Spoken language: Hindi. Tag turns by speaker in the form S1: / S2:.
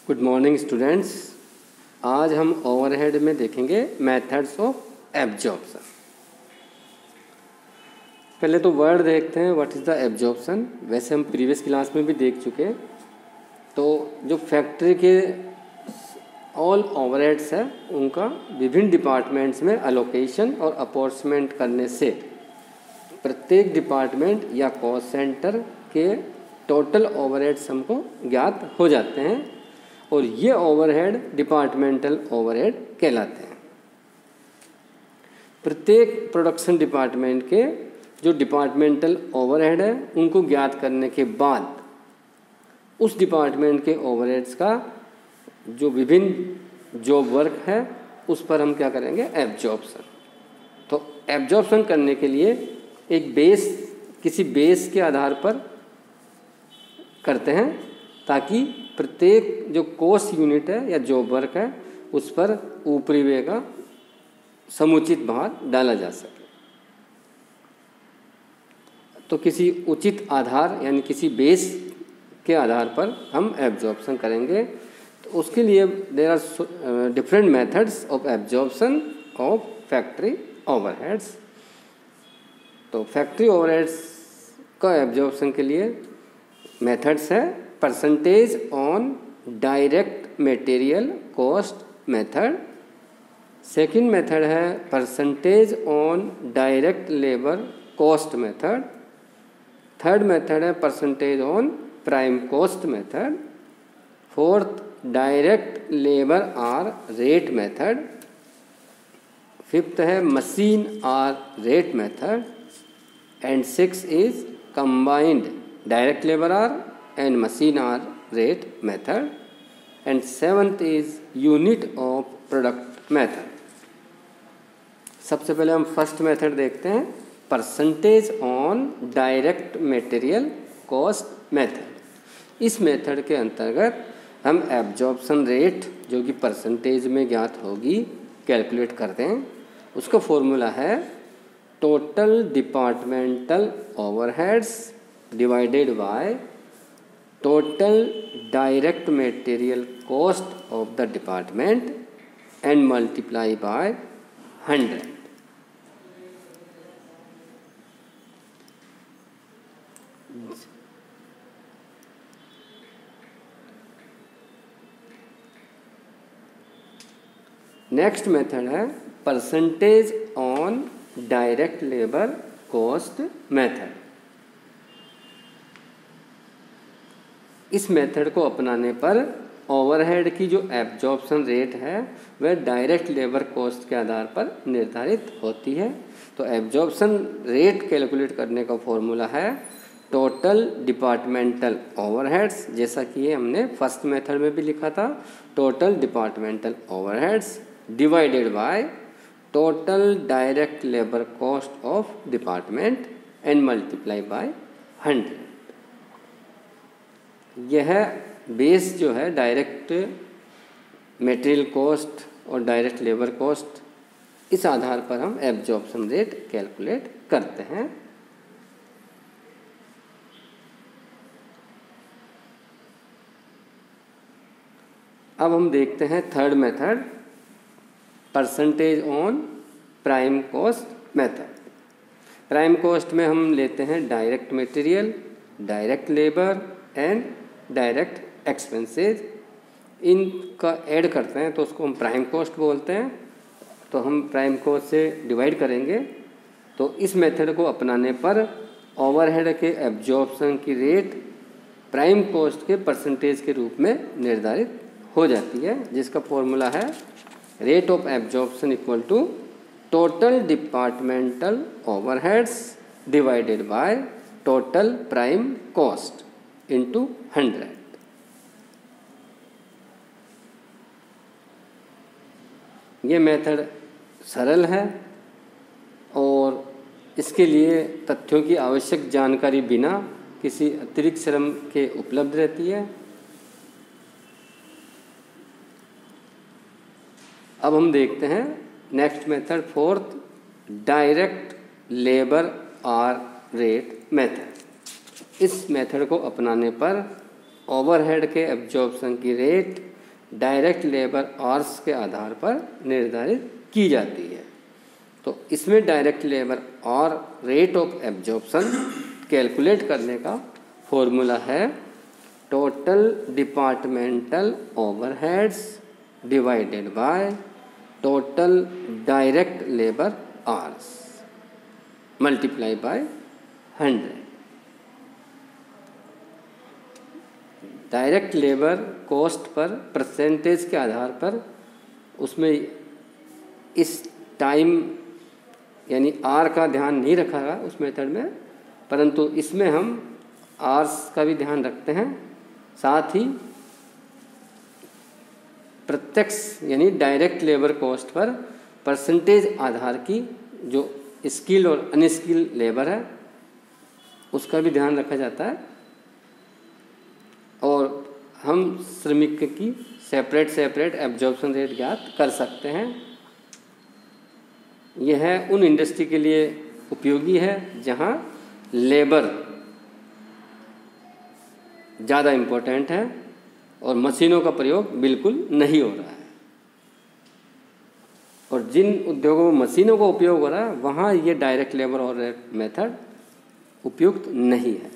S1: Good morning students. आज हम ओवरहेड में देखेंगे मेथड्स ऑफ एब्जॉर्प्शन। पहले तो वर्ड देखते हैं, व्हाट इज़ द एब्जॉर्प्शन। वैसे हम प्रीवियस क्लास में भी देख चुके हैं। तो जो फैक्ट्री के ऑल ओवरहेड्स है उनका विभिन्न डिपार्टमेंट्स में अलोकेशन और अपॉर्चमेंट करने से प्रत्येक डिपार्टमेंट या कॉस्ट सेंटर के टोटल ओवरहेड्स हमको ज्ञात हो जाते हैं और ये ओवरहेड डिपार्टमेंटल ओवरहेड कहलाते हैं। प्रत्येक प्रोडक्शन डिपार्टमेंट के जो डिपार्टमेंटल ओवरहेड है उनको ज्ञात करने के बाद उस डिपार्टमेंट के ओवरहेड्स का जो विभिन्न जॉब वर्क है उस पर हम क्या करेंगे, एब्जॉर्प्शन। तो एब्जॉर्प्शन करने के लिए एक बेस, किसी बेस के आधार पर करते हैं ताकि प्रत्येक जो कॉस्ट यूनिट है या जॉब वर्क है उस पर ऊपरी व्यय का समुचित भार डाला जा सके। तो किसी उचित आधार यानी किसी बेस के आधार पर हम एब्जॉर्प्शन करेंगे। तो उसके लिए there are different methods of absorption of factory overheads. तो फैक्ट्री ओवरहेड्स का एब्जॉर्प्शन के लिए मेथड्स है percentage on direct material cost method. Second method है percentage on direct labour cost method. Third method है percentage on prime cost method. Fourth direct labour hour rate method. Fifth है machine hour rate method and six is combined direct labour hour and machine hour rate method and seventh is unit of product method। सबसे पहले हम फर्स्ट मेथड देखते हैं, percentage on direct material cost method. इस मेथड के अंतर्गत हम एब्जॉर्प्शन रेट जो कि परसेंटेज में ज्ञात होगी कैलकुलेट करते हैं। उसका फॉर्मूला है total departmental overheads divided bye total direct material cost of the department and multiply by 100। Next method है percentage on direct labour cost method. इस मेथड को अपनाने पर ओवरहेड की जो एब्जॉर्प्शन रेट है वह डायरेक्ट लेबर कॉस्ट के आधार पर निर्धारित होती है। तो एब्जॉर्प्शन रेट कैलकुलेट करने का फॉर्मूला है टोटल डिपार्टमेंटल ओवरहेड्स, जैसा कि ये हमने फर्स्ट मेथड में भी लिखा था, total departmental overheads divided by total direct labour cost of department and multiply by 100। यह बेस जो है डायरेक्ट मटेरियल कॉस्ट और डायरेक्ट लेबर कॉस्ट, इस आधार पर हम एब्जॉर्प्शन रेट कैलकुलेट करते हैं। अब हम देखते हैं third method percentage on prime cost method. Prime cost में हम लेते हैं direct material, direct labour and direct expenses, इनका ऐड करते हैं तो उसको हम प्राइम कॉस्ट बोलते हैं। तो हम प्राइम कॉस्ट से डिवाइड करेंगे। तो इस मेथड को अपनाने पर ओवरहेड के एब्जॉर्प्शन की रेट प्राइम कॉस्ट के परसेंटेज के रूप में निर्धारित हो जाती है, जिसका फॉर्मूला है rate of absorption equal to total departmental overheads divided by total prime cost into 100। ये मेथड सरल है और इसके लिए तथ्यों की आवश्यक जानकारी बिना किसी अतिरिक्त श्रम के उपलब्ध रहती है। अब हम देखते हैं next method fourth direct labour hour rate method. इस मेथड को अपनाने पर ओवरहेड के एब्जॉर्प्शन की रेट डायरेक्ट लेबर आवर्स के आधार पर निर्धारित की जाती है। तो इसमें डायरेक्ट लेबर और रेट ऑफ एब्जॉर्प्शन कैलकुलेट करने का फॉर्मूला है total departmental overheads divided by total direct labour hours multiply by 100। Direct labour cost पर परसेंटेज के आधार पर उसमें इस टाइम यानी आर का ध्यान नहीं रखा गया उस मेथड में, परंतु इसमें हम आर्स का भी ध्यान रखते हैं। साथ ही प्रत्यक्ष यानी डायरेक्ट लेबर कॉस्ट पर परसेंटेज आधार की जो स्किल और अनस्किल लेबर है उसका भी ध्यान रखा जाता है। और हम श्रमिक की सेपरेट एब्जॉर्प्शन रेट ज्ञात कर सकते हैं। यह उन इंडस्ट्री के लिए उपयोगी है जहां लेबर ज़्यादा इम्पोर्टेंट है और मशीनों का प्रयोग बिल्कुल नहीं हो रहा है। और जिन उद्योगों में मशीनों का उपयोग हो रहा है वहाँ ये डायरेक्ट लेबर और रेट मेथड उपयुक्त नहीं है।